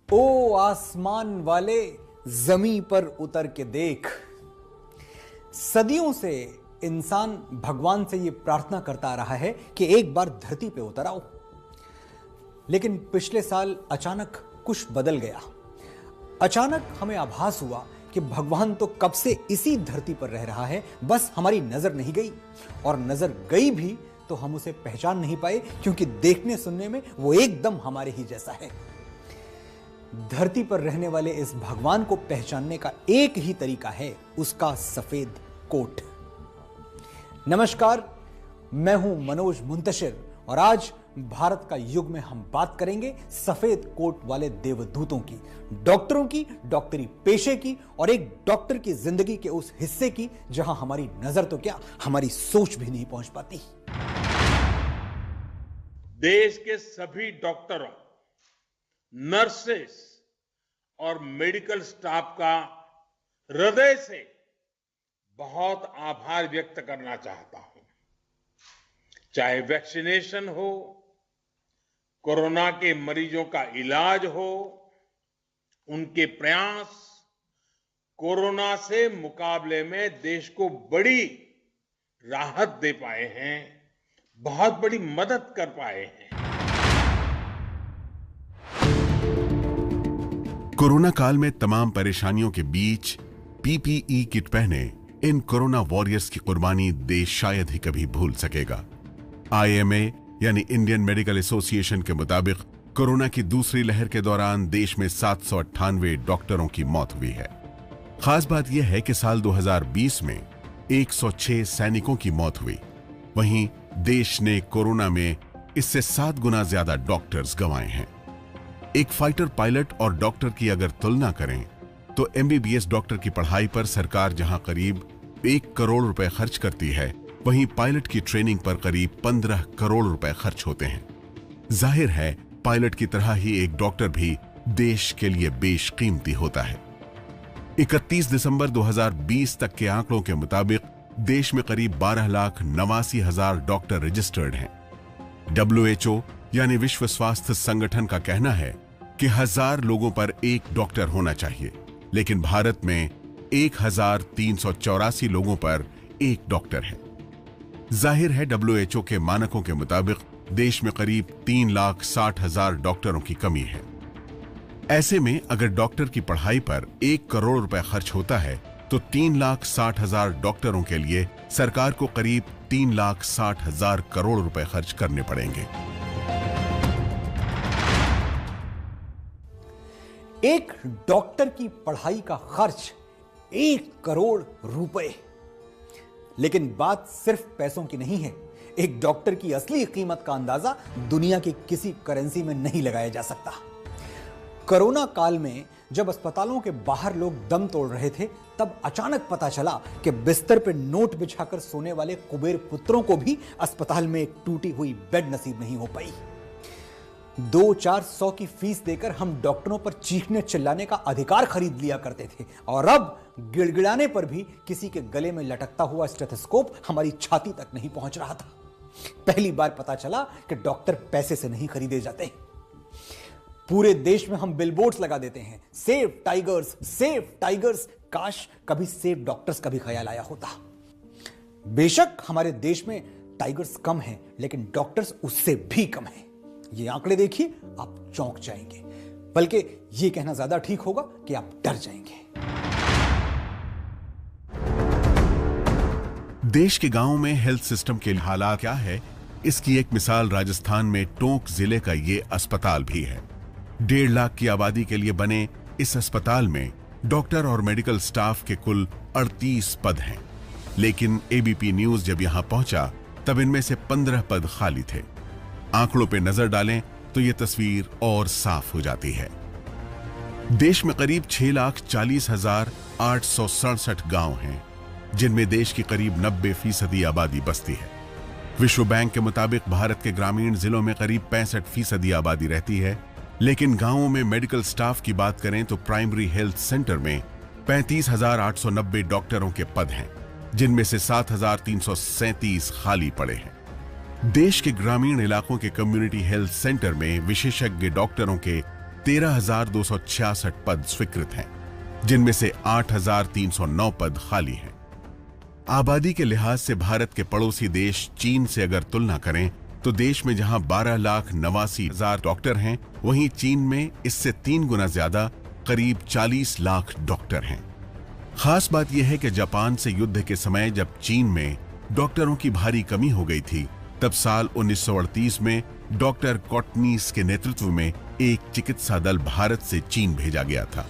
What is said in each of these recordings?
ओ आसमान वाले, जमीन पर उतर के देख। सदियों से इंसान भगवान से यह प्रार्थना करता आ रहा है कि एक बार धरती पे उतर आओ। लेकिन पिछले साल अचानक कुछ बदल गया। अचानक हमें आभास हुआ कि भगवान तो कब से इसी धरती पर रह रहा है, बस हमारी नजर नहीं गई, और नजर गई भी तो हम उसे पहचान नहीं पाए, क्योंकि देखने सुनने में वो एकदम हमारे ही जैसा है। धरती पर रहने वाले इस भगवान को पहचानने का एक ही तरीका है, उसका सफेद कोट। नमस्कार, मैं हूं मनोज मुंतशिर, और आज भारत का युग में हम बात करेंगे सफेद कोट वाले देवदूतों की, डॉक्टरों की, डॉक्टरी पेशे की, और एक डॉक्टर की जिंदगी के उस हिस्से की जहां हमारी नजर तो क्या, हमारी सोच भी नहीं पहुंच पाती। देश के सभी डॉक्टरों, नर्सेस और मेडिकल स्टाफ का हृदय से बहुत आभार व्यक्त करना चाहता हूं। चाहे वैक्सीनेशन हो, कोरोना के मरीजों का इलाज हो, उनके प्रयास कोरोना से मुकाबले में देश को बड़ी राहत दे पाए हैं, बहुत बड़ी मदद कर पाए हैं। कोरोना काल में तमाम परेशानियों के बीच पीपीई किट पहने इन कोरोना वॉरियर्स की कुर्बानी देश शायद ही कभी भूल सकेगा। आईएमए यानी इंडियन मेडिकल एसोसिएशन के मुताबिक कोरोना की दूसरी लहर के दौरान देश में 798 डॉक्टरों की मौत हुई है। खास बात यह है कि साल 2020 में 106 सैनिकों की मौत हुई। वहीं देश ने कोरोना में इससे 7 गुना ज्यादा डॉक्टर्स गंवाए हैं। एक फाइटर पायलट और डॉक्टर की अगर तुलना करें तो एमबीबीएस डॉक्टर की पढ़ाई पर सरकार जहां करीब 1 करोड़ रुपए खर्च करती है, वहीं पायलट की ट्रेनिंग पर करीब 15 करोड़ रुपए खर्च होते हैं। जाहिर है पायलट की तरह ही एक डॉक्टर भी देश के लिए बेशकीमती होता है। 31 दिसंबर 2020 तक के आंकड़ों के मुताबिक देश में करीब 12,89,000 डॉक्टर रजिस्टर्ड हैं। WHO यानी विश्व स्वास्थ्य संगठन का कहना है कि 1000 लोगों पर एक डॉक्टर होना चाहिए, लेकिन भारत में 1384 लोगों पर एक डॉक्टर है। जाहिर है WHO के मानकों के मुताबिक देश में करीब 3,60,000 डॉक्टरों की कमी है। ऐसे में अगर डॉक्टर की पढ़ाई पर 1 करोड़ रुपए खर्च होता है तो 3,60,000 डॉक्टरों के लिए सरकार को करीब 3,60,000 करोड़ रुपए खर्च करने पड़ेंगे। एक डॉक्टर की पढ़ाई का खर्च 1 करोड़ रुपए। लेकिन बात सिर्फ पैसों की नहीं है। एक डॉक्टर की असली कीमत का अंदाजा दुनिया की किसी करेंसी में नहीं लगाया जा सकता। कोरोना काल में जब अस्पतालों के बाहर लोग दम तोड़ रहे थे, तब अचानक पता चला कि बिस्तर पर नोट बिछाकर सोने वाले कुबेर पुत्रों को भी अस्पताल में एक टूटी हुई बेड नसीब नहीं हो पाई। 200-400 की फीस देकर हम डॉक्टरों पर चीखने चिल्लाने का अधिकार खरीद लिया करते थे, और अब गिड़गिड़ाने पर भी किसी के गले में लटकता हुआ स्टेथोस्कोप हमारी छाती तक नहीं पहुंच रहा था। पहली बार पता चला कि डॉक्टर पैसे से नहीं खरीदे जाते। पूरे देश में हम बिलबोर्ड्स लगा देते हैं, सेव टाइगर्स, सेव टाइगर्स। काश कभी सेव डॉक्टर्स का भी ख्याल आया होता। बेशक हमारे देश में टाइगर्स कम हैं, लेकिन डॉक्टर्स उससे भी कम हैं। ये आंकड़े देखिए, आप चौंक जाएंगे, बल्कि ये कहना ज्यादा ठीक होगा कि आप डर जाएंगे। देश के गांवों में हेल्थ सिस्टम के हालात क्या है, इसकी एक मिसाल राजस्थान में टोंक जिले का ये अस्पताल भी है। 1.5 लाख की आबादी के लिए बने इस अस्पताल में डॉक्टर और मेडिकल स्टाफ के कुल 38 पद हैं। लेकिन एबीपी न्यूज जब यहां पहुंचा तब इनमें से 15 पद खाली थे। आंकड़ों पे नजर डालें तो यह तस्वीर और साफ हो जाती है। देश में करीब 6,40,867 गांव हैं, जिनमें देश की करीब 90% आबादी बसती है। विश्व बैंक के मुताबिक भारत के ग्रामीण जिलों में करीब 65% आबादी रहती है, लेकिन गांवों में मेडिकल स्टाफ की बात करें तो प्राइमरी हेल्थ सेंटर में 35,890 डॉक्टरों के पद हैं, जिनमें से 7,337 खाली पड़े हैं। देश के ग्रामीण इलाकों के कम्युनिटी हेल्थ सेंटर में विशेषज्ञ डॉक्टरों के 13,266 पद स्वीकृत हैं, जिनमें से 8,309 पद खाली हैं। आबादी के लिहाज से भारत के पड़ोसी देश चीन से अगर तुलना करें तो देश में जहां 12,89,000 डॉक्टर हैं, वहीं चीन में इससे 3 गुना ज्यादा करीब 40 लाख डॉक्टर हैं। खास बात यह है कि जापान से युद्ध के समय जब चीन में डॉक्टरों की भारी कमी हो गई थी, तब साल 1938 में डॉक्टर कॉटनीस के नेतृत्व में एक चिकित्सा दल भारत से चीन भेजा गया था।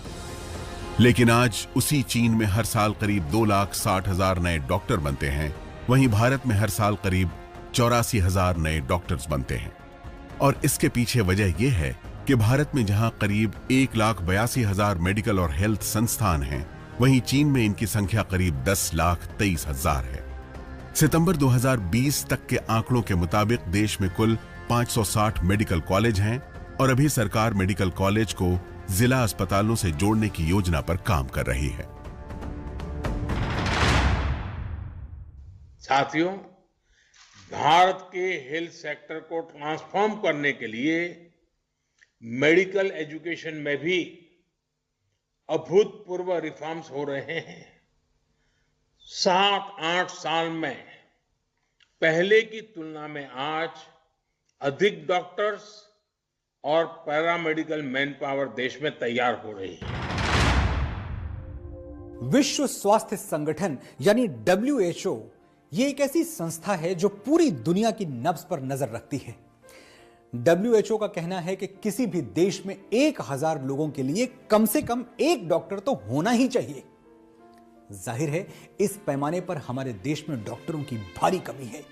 लेकिन आज उसी चीन में हर साल करीब 2,60,000 नए डॉक्टर बनते हैं, वहीं भारत में हर साल करीब 84,000 नए डॉक्टर्स बनते हैं। और इसके पीछे वजह यह है कि भारत में जहां करीब 1,82,000 मेडिकल और हेल्थ संस्थान हैं, वहीं चीन में इनकी संख्या करीब 10,23,000 है। सितंबर 2020 तक के आंकड़ों के मुताबिक देश में कुल 560 मेडिकल कॉलेज हैं और अभी सरकार मेडिकल कॉलेज को जिला अस्पतालों से जोड़ने की योजना पर काम कर रही है। साथियों, भारत के हेल्थ सेक्टर को ट्रांसफॉर्म करने के लिए मेडिकल एजुकेशन में भी अभूतपूर्व रिफॉर्म्स हो रहे हैं। 7-8 साल में पहले की तुलना में आज अधिक डॉक्टर्स और पैरामेडिकल मैन पावर देश में तैयार हो रही है। विश्व स्वास्थ्य संगठन यानी WHO ये एक ऐसी संस्था है जो पूरी दुनिया की नब्ज पर नजर रखती है। WHO का कहना है कि किसी भी देश में 1,000 लोगों के लिए कम से कम एक डॉक्टर तो होना ही चाहिए। जाहिर है इस पैमाने पर हमारे देश में डॉक्टरों की भारी कमी है।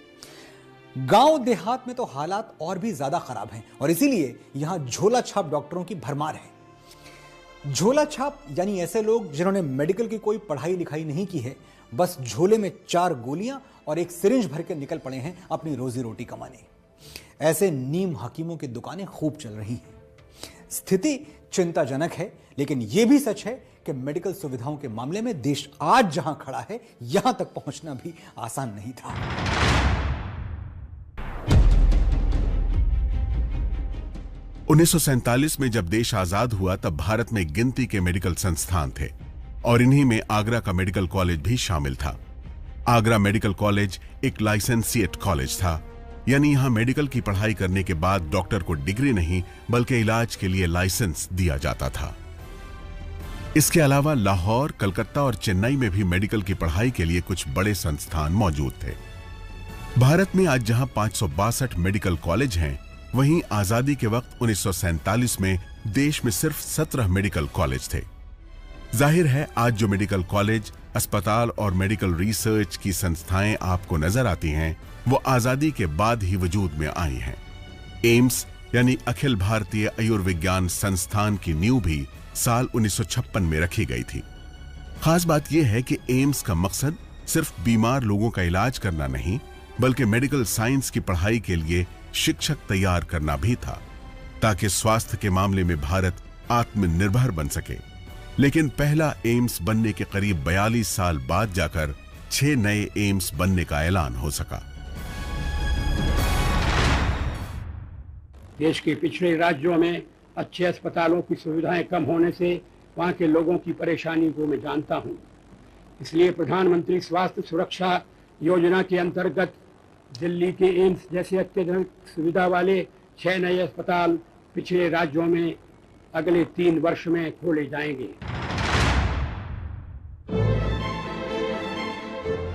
गांव देहात में तो हालात और भी ज्यादा खराब हैं और इसीलिए यहां झोला छाप डॉक्टरों की भरमार है। झोला छाप यानी ऐसे लोग जिन्होंने मेडिकल की कोई पढ़ाई लिखाई नहीं की है, बस झोले में 4 गोलियां और एक सिरिंज भर के निकल पड़े हैं अपनी रोजी रोटी कमाने। ऐसे नीम हकीमों की दुकानें खूब चल रही हैं। स्थिति चिंताजनक है, लेकिन यह भी सच है कि मेडिकल सुविधाओं के मामले में देश आज जहां खड़ा है, यहां तक पहुंचना भी आसान नहीं था। 1947 में जब देश आजाद हुआ तब भारत में गिनती के मेडिकल संस्थान थे और इन्हीं में आगरा का मेडिकल कॉलेज भी शामिल था। आगरा मेडिकल कॉलेज एक लाइसेंसिएट कॉलेज था, यानी यहां मेडिकल की पढ़ाई करने के बाद डॉक्टर को डिग्री नहीं बल्कि इलाज के लिए लाइसेंस दिया जाता था। इसके अलावा लाहौर, कलकत्ता और चेन्नई में भी मेडिकल की पढ़ाई के लिए कुछ बड़े संस्थान मौजूद थे। भारत में आज जहां 562 मेडिकल कॉलेज हैं, वहीं आजादी के वक्त 1947 में देश में सिर्फ 17 मेडिकल कॉलेज थे। जाहिर है आज जो मेडिकल कॉलेज, अस्पताल और मेडिकल रिसर्च की संस्थाएं आपको नजर आती हैं, वो आजादी के बाद ही वजूद में आई हैं। एम्स यानी अखिल भारतीय आयुर्विज्ञान संस्थान की नींव भी साल 1956 में रखी गई थी। खास बात यह है कि एम्स का मकसद सिर्फ बीमार लोगों का इलाज करना नहीं, बल्कि मेडिकल साइंस की पढ़ाई के लिए शिक्षक तैयार करना भी था, ताकि स्वास्थ्य के मामले में भारत आत्मनिर्भर बन सके। लेकिन पहला एम्स बनने के करीब 42 साल बाद जाकर 6 नए एम्स बनने का ऐलान हो सका। देश के पिछड़े राज्यों में अच्छे अस्पतालों की सुविधाएं कम होने से वहां के लोगों की परेशानी को मैं जानता हूं। इसलिए प्रधानमंत्री स्वास्थ्य सुरक्षा योजना के अंतर्गत दिल्ली के एम्स जैसे अत्याधुनिक सुविधा वाले 6 नए अस्पताल पिछड़े राज्यों में अगले 3 वर्ष में खोले जाएंगे।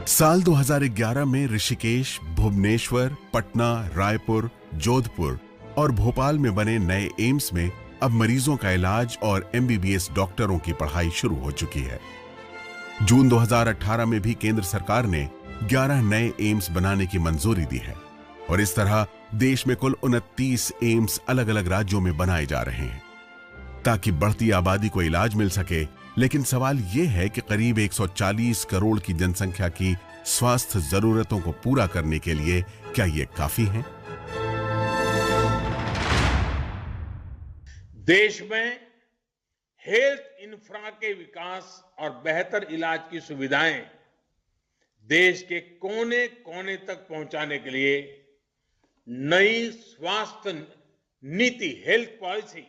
साल 2011 में ऋषिकेश, भुवनेश्वर, पटना, रायपुर, जोधपुर और भोपाल में बने नए एम्स में अब मरीजों का इलाज और MBBS डॉक्टरों की पढ़ाई शुरू हो चुकी है। जून 2018 में भी केंद्र सरकार ने 11 नए एम्स बनाने की मंजूरी दी है और इस तरह देश में कुल 29 एम्स अलग अलग राज्यों में बनाए जा रहे हैं ताकि बढ़ती आबादी को इलाज मिल सके। लेकिन सवाल यह है कि करीब 140 करोड़ की जनसंख्या की स्वास्थ्य जरूरतों को पूरा करने के लिए क्या ये काफी है? देश में हेल्थ इंफ्रा के विकास और बेहतर इलाज की सुविधाएं देश के कोने कोने तक पहुंचाने के लिए नई स्वास्थ्य नीति, हेल्थ पॉलिसी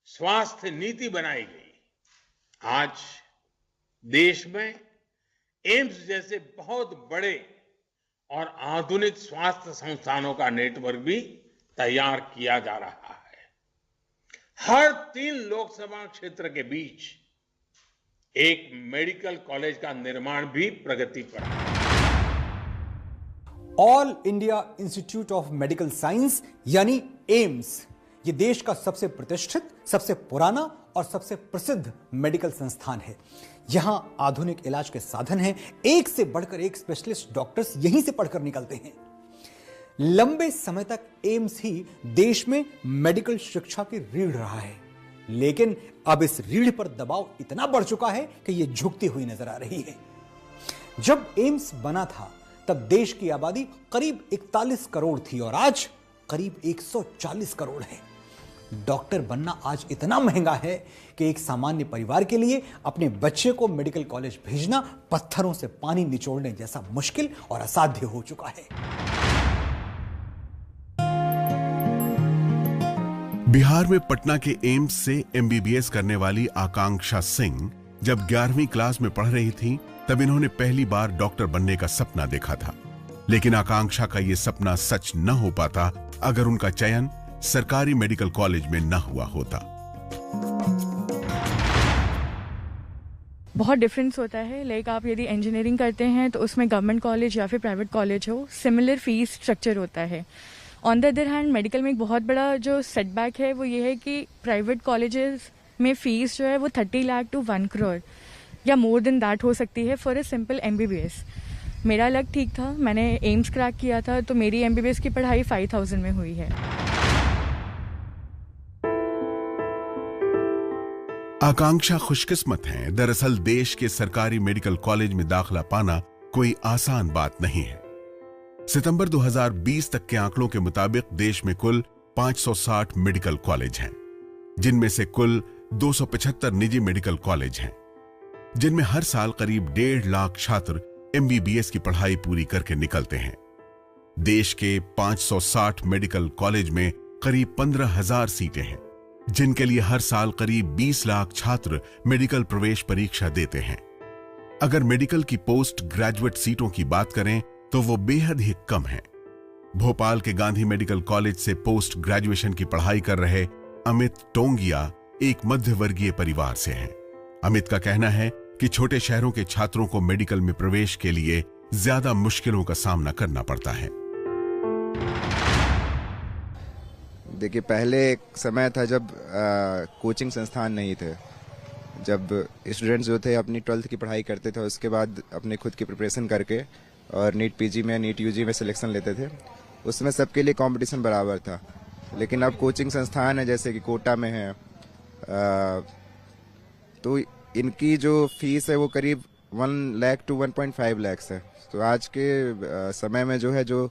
स्वास्थ्य नीति बनाई गई। आज देश में एम्स जैसे बहुत बड़े और आधुनिक स्वास्थ्य संस्थानों का नेटवर्क भी तैयार किया जा रहा है। हर 3 लोकसभा क्षेत्र के बीच एक मेडिकल कॉलेज का निर्माण भी प्रगति पर है। All India institute of medical science यानी एम्स, ये देश का सबसे प्रतिष्ठित, सबसे पुराना और सबसे प्रसिद्ध मेडिकल संस्थान है। यहां आधुनिक इलाज के साधन हैं, एक से बढ़कर एक स्पेशलिस्ट डॉक्टर्स यहीं से पढ़कर निकलते हैं। लंबे समय तक एम्स ही देश में मेडिकल शिक्षा की रीढ़ रहा है, लेकिन अब इस रीढ़ पर दबाव इतना बढ़ चुका है कि यह झुकती हुई नजर आ रही है। जब एम्स बना था तब देश की आबादी करीब 41 करोड़ थी और आज करीब 140 करोड़ है। डॉक्टर बनना आज इतना महंगा है कि एक सामान्य परिवार के लिए अपने बच्चे को मेडिकल कॉलेज भेजना पत्थरों से पानी निचोड़ने जैसा मुश्किल और असाध्य हो चुका है। बिहार में पटना के एम्स से एमबीबीएस करने वाली आकांक्षा सिंह जब 11वीं क्लास में पढ़ रही थी तब इन्होंने पहली बार डॉक्टर बनने का सपना देखा था। लेकिन आकांक्षा का यह सपना सच न हो पाता अगर उनका चयन सरकारी मेडिकल कॉलेज में न हुआ होता। बहुत डिफरेंस होता है। लाइक आप यदि इंजीनियरिंग करते हैं तो उसमें गवर्नमेंट कॉलेज या फिर प्राइवेट कॉलेज हो, सिमिलर फीस स्ट्रक्चर होता है। On the other hand medical में एक बहुत बड़ा जो सेटबैक है वो ये है कि प्राइवेट कॉलेजेस में फीस जो है वो 30 लाख टू 1 करोड़ या मोर देन दैट हो सकती है फॉर ए सिंपल एमबीबीएस। मेरा लक ठीक था, मैंने एम्स क्रैक किया था तो मेरी एमबीबीएस की पढ़ाई 5000 में हुई है। आकांक्षा खुशकिस्मत हैं। दरअसल देश के सरकारी मेडिकल कॉलेज में दाखिला पाना कोई आसान बात नहीं है। सितंबर 2020 तक के आंकड़ों के मुताबिक देश में कुल 560 मेडिकल कॉलेज हैं, जिनमें से कुल 275 निजी मेडिकल कॉलेज हैं, जिनमें हर साल करीब 1.5 लाख छात्र एमबीबीएस की पढ़ाई पूरी करके निकलते हैं। देश के 560 मेडिकल कॉलेज में करीब 15,000 सीटें हैं, जिनके लिए हर साल करीब 20 लाख छात्र मेडिकल प्रवेश परीक्षा देते हैं। अगर मेडिकल की पोस्ट ग्रेजुएट सीटों की बात करें तो वो बेहद ही कम है। भोपाल के गांधी मेडिकल कॉलेज से पोस्ट ग्रेजुएशन की पढ़ाई कर रहे अमित टोंगिया एक मध्यवर्गीय परिवार से हैं। अमित का कहना है कि छोटे शहरों के छात्रों को मेडिकल में प्रवेश के लिए ज्यादा मुश्किलों का सामना करना पड़ता है। देखिए, पहले एक समय था जब कोचिंग संस्थान नहीं थे, जब स्टूडेंट्स जो थे अपनी 12th की पढ़ाई करते थे, उसके बाद अपने खुद की प्रिपरेशन करके और नीट पीजी में, नीट यूजी में सिलेक्शन लेते थे। उसमें सबके लिए कंपटीशन बराबर था। लेकिन अब कोचिंग संस्थान है जैसे कि कोटा में है, तो इनकी जो फीस है वो करीब 1 लाख टू 1.5 लाख है। तो आज के समय में जो है, जो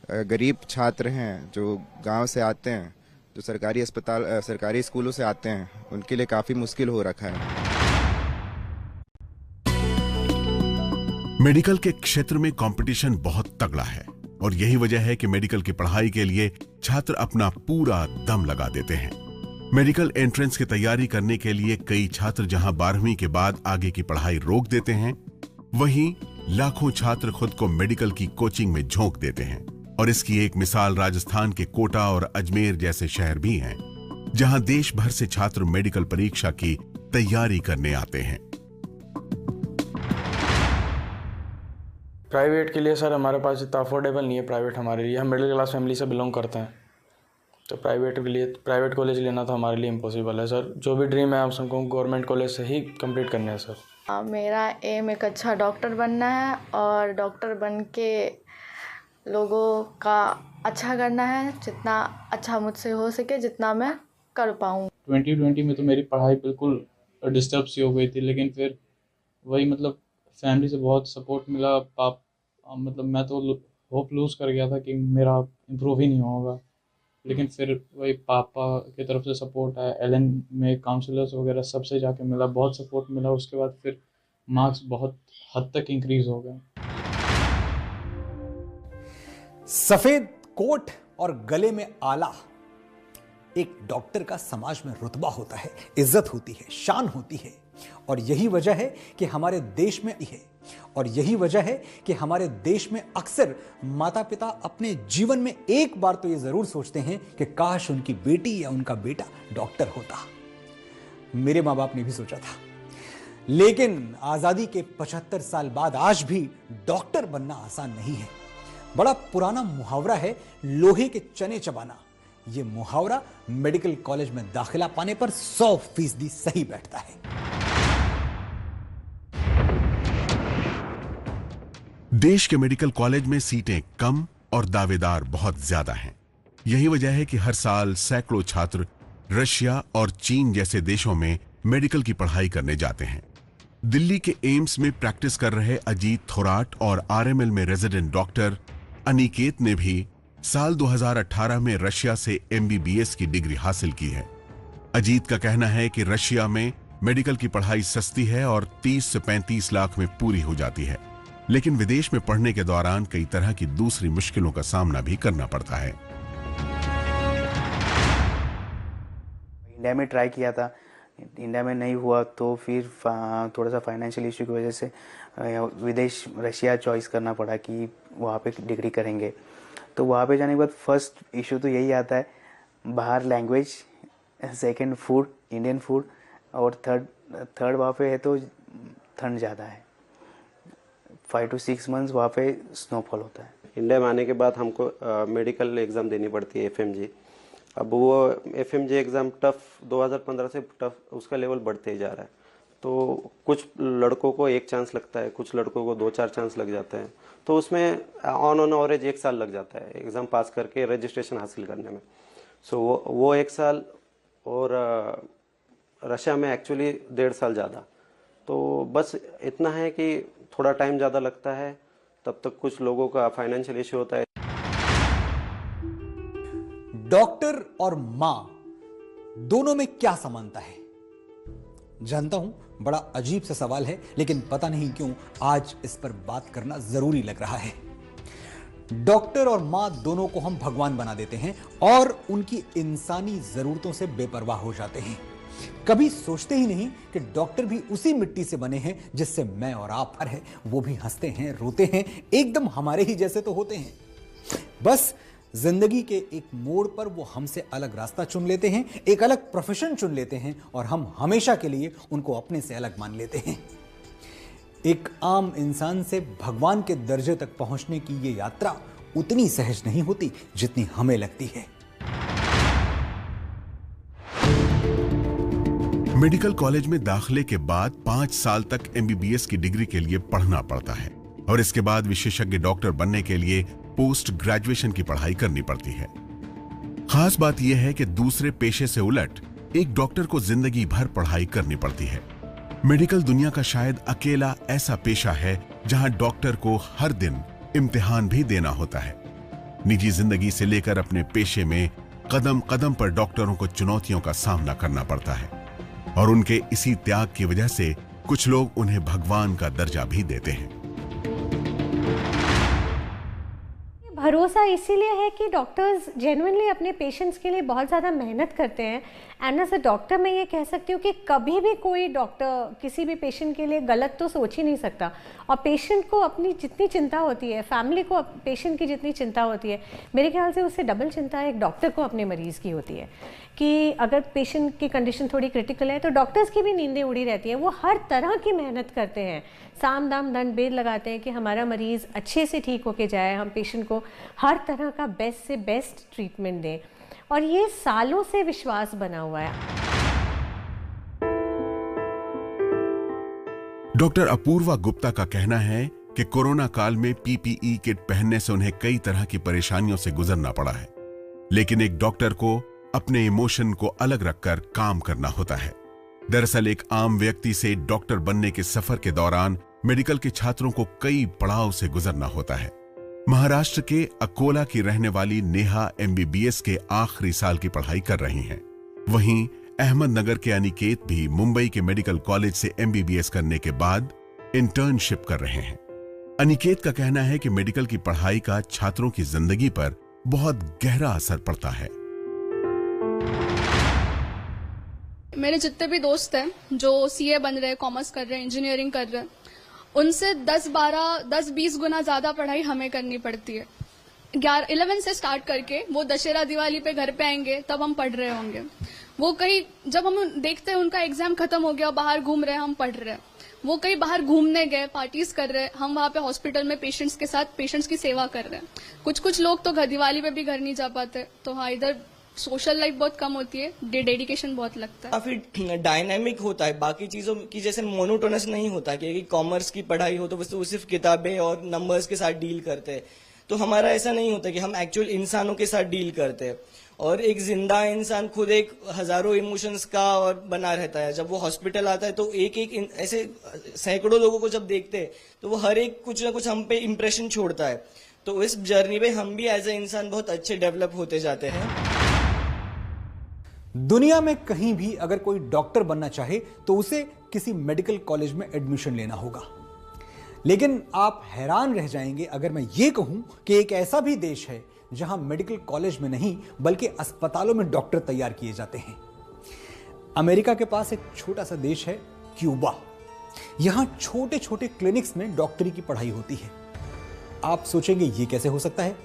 गरीब छात्र हैं जो गांव से आते हैं, जो सरकारी स्कूलों से आते हैं, उनके लिए काफी मुश्किल हो रखा है। मेडिकल के क्षेत्र में कंपटीशन बहुत तगड़ा है और यही वजह है कि मेडिकल की पढ़ाई के लिए छात्र अपना पूरा दम लगा देते हैं। मेडिकल एंट्रेंस की तैयारी करने के लिए कई छात्र जहां 12वीं के बाद आगे की पढ़ाई रोक देते हैं, वहीं लाखों छात्र खुद को मेडिकल की कोचिंग में झोंक देते हैं। और इसकी एक मिसाल राजस्थान के कोटा और अजमेर जैसे शहर भी हैं, जहां देश भर से छात्र मेडिकल परीक्षा की तैयारी करने आते हैं। प्राइवेट के लिए सर हमारे पास इतना अफोर्डेबल नहीं है प्राइवेट हमारे लिए। हम मिडिल क्लास फैमिली से बिलोंग करते हैं, तो प्राइवेट के लिए प्राइवेट कॉलेज लेना तो हमारे लिए इम्पॉसिबल है सर। जो भी ड्रीम है आप सबको गवर्नमेंट कॉलेज से ही कंप्लीट करना है सर। मेरा एम एक अच्छा डॉक्टर बनना है और डॉक्टर बन के लोगों का अच्छा करना है, जितना अच्छा मुझसे हो सके, जितना मैं कर पाऊँ। 2020 में तो मेरी पढ़ाई बिल्कुल डिस्टर्ब सी हो गई थी, लेकिन फिर वही मतलब फैमिली से बहुत सपोर्ट मिला। मतलब मैं तो होप लूज़ कर गया था कि मेरा इम्प्रूव ही नहीं होगा, लेकिन फिर वही पापा की तरफ से सपोर्ट आया, एलन में काउंसलर्स वगैरह सबसे जाके मिला, बहुत सपोर्ट मिला। उसके बाद फिर मार्क्स बहुत हद तक इंक्रीज हो गए। सफेद कोट और गले में आला, एक डॉक्टर का समाज में रुतबा होता है, इज्जत होती है, शान होती है। और यही वजह है कि हमारे देश में अक्सर माता पिता अपने जीवन में एक बार तो ये जरूर सोचते हैं कि काश उनकी बेटी या उनका बेटा डॉक्टर होता। मेरे माँ बाप ने भी सोचा था, लेकिन आजादी के 75 साल बाद आज भी डॉक्टर बनना आसान नहीं है। बड़ा पुराना मुहावरा है, लोहे के चने चबाना। यह मुहावरा मेडिकल कॉलेज में दाखिला पाने पर 100% सही बैठता है। देश के मेडिकल कॉलेज में सीटें कम और दावेदार बहुत ज्यादा हैं। यही वजह है कि हर साल सैकड़ों छात्र रशिया और चीन जैसे देशों में मेडिकल की पढ़ाई करने जाते हैं। दिल्ली के एम्स में प्रैक्टिस कर रहे अजीत थोराट और आरएमएल में रेजिडेंट डॉक्टर अनिकेत ने भी साल 2018 में रशिया से एमबीबीएस की डिग्री हासिल की है। अजीत का कहना है कि रशिया में मेडिकल की पढ़ाई सस्ती है और 30 से 35 लाख में पूरी हो जाती है, लेकिन विदेश में पढ़ने के दौरान कई तरह की दूसरी मुश्किलों का सामना भी करना पड़ता है। इंडिया में ट्राई किया था, इंडिया में नहीं हुआ तो फिर थोड़ा सा फाइनेंशियल इशू की वजह से विदेश रशिया चॉइस करना पड़ा कि वहाँ पे डिग्री करेंगे। तो वहाँ पे जाने के बाद फर्स्ट इशू तो यही आता है, बाहर language, second food, Indian food, और थर्ड वहाँ पे है तो ठंड ज़्यादा है। 5 to 6 मंथ्स वहाँ पे स्नोफॉल होता है। इंडिया में आने के बाद हमको मेडिकल एग्ज़ाम देनी पड़ती है, एफएमजी। अब वो एफएमजी एग्ज़ाम टफ 2015 से टफ उसका लेवल बढ़ते ही जा रहा है। तो कुछ लड़कों को 1 चांस लगता है, कुछ लड़कों को 2-4 चांस लग जाते हैं। तो उसमें ऑन एवरेज 1 साल लग जाता है एग्ज़ाम पास करके रजिस्ट्रेशन हासिल करने में। सो वो 1 साल, और रशिया में एक्चुअली 1.5 साल ज़्यादा। तो बस इतना है कि थोड़ा टाइम ज़्यादा लगता है, तब तक कुछ लोगों का फाइनेंशियल इशू होता है। डॉक्टर और मां दोनों में क्या समानता है? जानता हूं बड़ा अजीब सा सवाल है, लेकिन पता नहीं क्यों आज इस पर बात करना जरूरी लग रहा है। डॉक्टर और मां दोनों को हम भगवान बना देते हैं और उनकी इंसानी जरूरतों से बेपरवाह हो जाते हैं। कभी सोचते ही नहीं कि डॉक्टर भी उसी मिट्टी से बने हैं जिससे मैं और आप हर है। वो भी हंसते हैं, रोते हैं, एकदम हमारे ही जैसे तो होते हैं। बस जिंदगी के एक मोड़ पर वो हमसे अलग रास्ता चुन लेते हैं, एक अलग प्रोफेशन चुन लेते हैं और हम हमेशा के लिए उनको अपने से अलग मान लेते हैं। एक आम इंसान से भगवान के दर्जे तक पहुंचने की ये यात्रा उतनी सहज नहीं होती जितनी हमें लगती है। मेडिकल कॉलेज में दाखिले के बाद 5 साल तक एमबीबीएस की डिग्री के लिए पढ़ना पड़ता है और इसके बाद विशेषज्ञ डॉक्टर बनने के लिए पोस्ट ग्रेजुएशन की पढ़ाई करनी पड़ती है। खास बात यह है कि दूसरे पेशे से उलट एक डॉक्टर को जिंदगी भर पढ़ाई करनी पड़ती है। मेडिकल दुनिया का शायद अकेला ऐसा पेशा है जहां डॉक्टर को हर दिन इम्तिहान भी देना होता है। निजी जिंदगी से लेकर अपने पेशे में कदम कदम पर डॉक्टरों को चुनौतियों का सामना करना पड़ता है और उनके इसी त्याग की वजह से कुछ लोग उन्हें भगवान का दर्जा भी देते हैं। भरोसा इसीलिए है कि डॉक्टर्स जेन्युइनली अपने पेशेंट्स के लिए बहुत ज़्यादा मेहनत करते हैं। एंड एज अ डॉक्टर मैं ये कह सकती हूँ कि कभी भी कोई डॉक्टर किसी भी पेशेंट के लिए गलत तो सोच ही नहीं सकता। और पेशेंट को अपनी जितनी चिंता होती है, फैमिली को पेशेंट की जितनी चिंता होती है, मेरे ख्याल से उससे डबल चिंता एक डॉक्टर को अपने मरीज़ की होती है। कि अगर पेशेंट की कंडीशन थोड़ी क्रिटिकल है तो डॉक्टर्स की भी नींदें उड़ी रहती हैं। वो हर तरह की मेहनत करते हैं, साम दाम दंड भेद लगाते हैं कि हमारा मरीज़ अच्छे से ठीक होके जाए, हम पेशेंट को हर तरह का बेस्ट से बेस्ट ट्रीटमेंट दें। और ये सालों से विश्वास बना हुआ है। डॉक्टर अपूर्वा गुप्ता का कहना है कि कोरोना काल में पीपीई किट पहनने से उन्हें कई तरह की परेशानियों से गुजरना पड़ा है, लेकिन एक डॉक्टर को अपने इमोशन को अलग रखकर काम करना होता है। दरअसल एक आम व्यक्ति से डॉक्टर बनने के सफर के दौरान मेडिकल के छात्रों को कई पड़ाव से गुजरना होता है। महाराष्ट्र के अकोला की रहने वाली नेहा एमबीबीएस के आखिरी साल की पढ़ाई कर रही हैं। वहीं अहमदनगर के अनिकेत भी मुंबई के मेडिकल कॉलेज से एमबीबीएस करने के बाद इंटर्नशिप कर रहे हैं। अनिकेत का कहना है कि मेडिकल की पढ़ाई का छात्रों की जिंदगी पर बहुत गहरा असर पड़ता है। मेरे जितने भी दोस्त हैं जो सीए बन रहे हैं, कॉमर्स कर रहे हैं, इंजीनियरिंग कर रहे हैं, उनसे 10-20 गुना ज्यादा पढ़ाई हमें करनी पड़ती है। 11 से स्टार्ट करके वो दशहरा दिवाली पे घर पे आएंगे तब हम पढ़ रहे होंगे। वो कहीं जब हम देखते हैं उनका एग्जाम खत्म हो गया, बाहर घूम रहे हैं, हम पढ़ रहे हैं। वो कहीं बाहर घूमने गए, पार्टीज कर रहे हैं, हम वहाँ पे हॉस्पिटल में पेशेंट्स के साथ पेशेंट्स की सेवा कर रहे हैं। कुछ लोग तो दिवाली पे भी घर नहीं जा पाते। तो हाँ, इधर सोशल लाइफ बहुत कम होती है, डेडिकेशन बहुत लगता है। काफी डायनामिक होता है, बाकी चीजों की जैसे मोनोटोनस नहीं होता कि कॉमर्स की पढ़ाई हो तो बस वो सिर्फ किताबें और नंबर्स के साथ डील करते हैं। तो हमारा ऐसा नहीं होता कि हम एक्चुअल इंसानों के साथ डील करते हैं, और एक जिंदा इंसान खुद एक हजारों इमोशंस का और बना रहता है। जब वो हॉस्पिटल आता है तो एक ऐसे सैकड़ों लोगों को जब देखते हैं तो वो हर एक कुछ ना कुछ हम पे इम्प्रेशन छोड़ता है। तो इस जर्नी पे हम भी एज ए इंसान बहुत अच्छे डेवलप होते जाते हैं। दुनिया में कहीं भी अगर कोई डॉक्टर बनना चाहे तो उसे किसी मेडिकल कॉलेज में एडमिशन लेना होगा। लेकिन आप हैरान रह जाएंगे अगर मैं ये कहूं कि एक ऐसा भी देश है जहां मेडिकल कॉलेज में नहीं बल्कि अस्पतालों में डॉक्टर तैयार किए जाते हैं। अमेरिका के पास एक छोटा सा देश है क्यूबा। यहां छोटे छोटे क्लिनिक्स में डॉक्टरी की पढ़ाई होती है। आप सोचेंगे ये कैसे हो सकता है?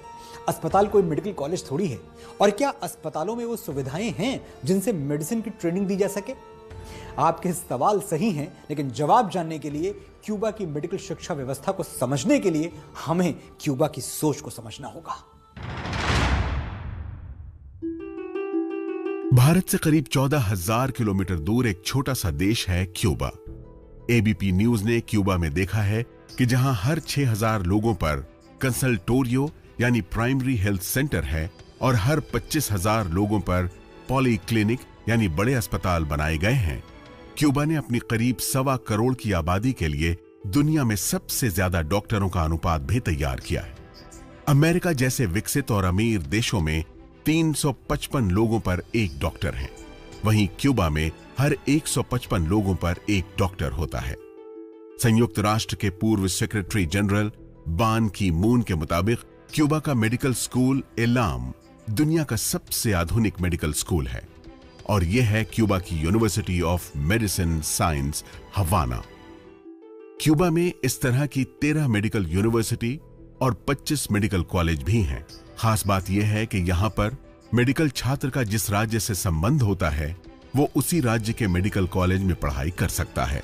अस्पताल कोई मेडिकल कॉलेज थोड़ी है। और क्या अस्पतालों में वो सुविधाएं हैं जिनसे मेडिसिन की ट्रेनिंग दी जा सके? आपके सवाल सही हैं, लेकिन जवाब जानने के लिए क्यूबा की मेडिकल शिक्षा व्यवस्था को समझने के लिए हमें क्यूबा की सोच को समझना होगा। भारत से करीब 14,000 किलोमीटर दूर एक छोटा सा देश है क्यूबा। एबीपी न्यूज ने क्यूबा में देखा है कि जहां हर 6,000 लोगों पर कंसल्टोरियो यानी प्राइमरी हेल्थ सेंटर है और हर 25,000 लोगों पर पॉलीक्लिनिक यानी बड़े अस्पताल बनाए गए हैं, क्यूबा ने अपनी करीब 1.25 करोड़ की आबादी के लिए दुनिया में सबसे ज्यादा डॉक्टरों का अनुपात भी तैयार किया है। अमेरिका जैसे विकसित और अमीर देशों में 355 लोगों पर एक डॉक्टर है, वहीं क्यूबा में हर 155 लोगों पर एक डॉक्टर होता है। संयुक्त राष्ट्र के पूर्व सेक्रेटरी जनरल बान की मून के मुताबिक क्यूबा का मेडिकल स्कूल इलाम दुनिया का सबसे आधुनिक मेडिकल स्कूल है, और यह है क्यूबा की university of medicine science Havana. Cuba में इस तरह की 13 मेडिकल यूनिवर्सिटी और 25 मेडिकल कॉलेज भी हैं। खास बात यह है कि यहां पर मेडिकल छात्र का जिस राज्य से संबंध होता है वो उसी राज्य के मेडिकल कॉलेज में पढ़ाई कर सकता है।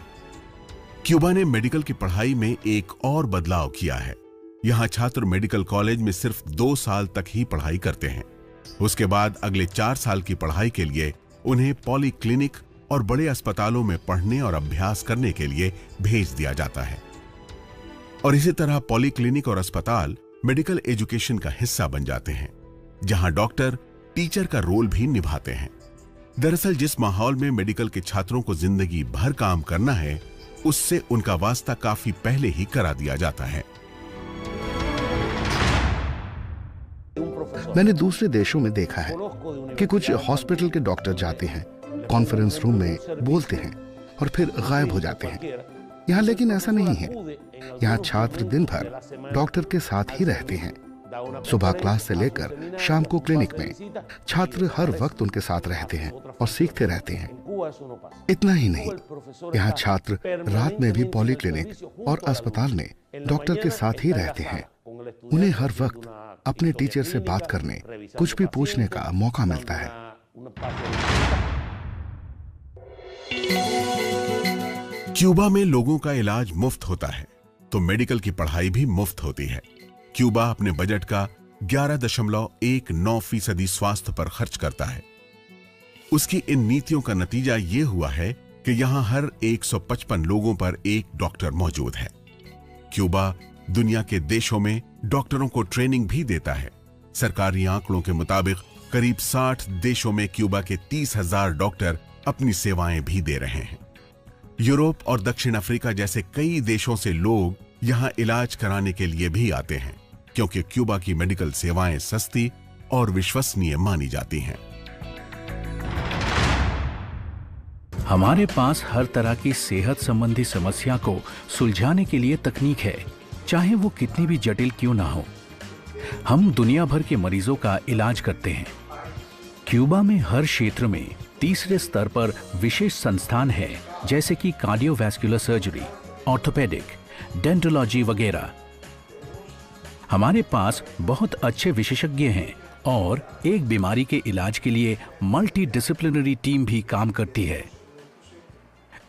क्यूबा ने मेडिकल की पढ़ाई में एक और बदलाव किया है। यहां छात्र मेडिकल कॉलेज में सिर्फ 2 साल तक ही पढ़ाई करते हैं। उसके बाद अगले 4 साल की पढ़ाई के लिए उन्हें पॉलीक्लिनिक और बड़े अस्पतालों में पढ़ने और अभ्यास करने के लिए भेज दिया जाता है। और इसी तरह पॉलीक्लिनिक और अस्पताल मेडिकल एजुकेशन का हिस्सा बन जाते हैं, जहां डॉक्टर टीचर का रोल भी निभाते हैं। दरअसल जिस माहौल में मेडिकल के छात्रों को जिंदगी भर काम करना है, उससे उनका वास्ता काफी पहले ही करा दिया जाता है। मैंने दूसरे देशों में देखा है कि कुछ हॉस्पिटल के डॉक्टर जाते हैं, कॉन्फ्रेंस रूम में बोलते हैं और फिर गायब हो जाते हैं। यहाँ लेकिन ऐसा नहीं है। यहाँ छात्र दिन भर डॉक्टर के साथ ही रहते हैं। सुबह क्लास से लेकर शाम को क्लिनिक में छात्र हर वक्त उनके साथ रहते हैं और सीखते रहते हैं। इतना ही नहीं, यहाँ छात्र रात में भी पॉलीक्लिनिक और अस्पताल में डॉक्टर के साथ ही रहते हैं। उन्हें हर वक्त अपने टीचर से बात करने, कुछ भी पूछने का मौका मिलता है। क्यूबा में लोगों का इलाज मुफ्त होता है, तो मेडिकल की पढ़ाई भी मुफ्त होती है। क्यूबा अपने बजट का 11.19% स्वास्थ्य पर खर्च करता है। उसकी इन नीतियों का नतीजा ये हुआ है कि यहां हर 155 लोगों पर एक डॉक्टर मौजूद है। क्यूबा दुनिया के देशों में डॉक्टरों को ट्रेनिंग भी देता है। सरकारी आंकड़ों के मुताबिक करीब 60 देशों में क्यूबा के 30,000 डॉक्टर अपनी सेवाएं भी दे रहे हैं। यूरोप और दक्षिण अफ्रीका जैसे कई देशों से लोग यहां इलाज कराने के लिए भी आते हैं, क्योंकि क्यूबा की मेडिकल सेवाएं सस्ती और विश्वसनीय मानी जाती हैं। हमारे पास हर तरह की सेहत संबंधी समस्या को सुलझाने के लिए तकनीक है, चाहे वो कितनी भी जटिल क्यों ना हो। हम दुनिया भर के मरीजों का इलाज करते हैं। क्यूबा में हर क्षेत्र में तीसरे स्तर पर विशेष संस्थान हैं जैसे कि कार्डियोवैस्कुलर सर्जरी, ऑर्थोपेडिक, डेंटोलॉजी वगैरह। हमारे पास बहुत अच्छे विशेषज्ञ हैं और एक बीमारी के इलाज के लिए मल्टी डिसिप्लिनरी टीम भी काम करती है।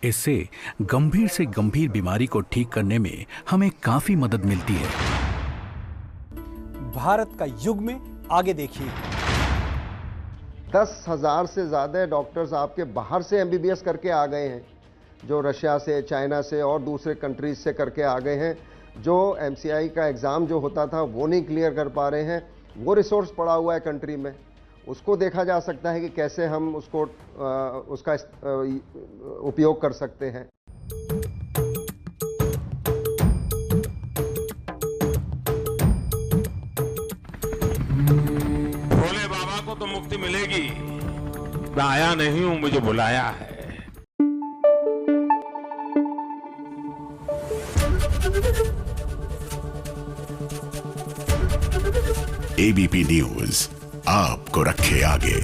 इससे गंभीर से गंभीर बीमारी को ठीक करने में हमें काफी मदद मिलती है। भारत का युग में आगे देखिए। 10,000 से ज़्यादा डॉक्टर्स आपके बाहर से MBBS करके आ गए हैं, जो रशिया से, चाइना से और दूसरे कंट्रीज से करके आ गए हैं। जो MCI का एग्ज़ाम जो होता था वो नहीं क्लियर कर पा रहे हैं, वो रिसोर्स पड़ा हुआ है कंट्री में। उसको देखा जा सकता है कि कैसे हम उसको उसका उपयोग कर सकते हैं। भोले बाबा को तो मुक्ति मिलेगी, मैं आया नहीं हूं, मुझे बुलाया है। ABP न्यूज आपको रखे आगे।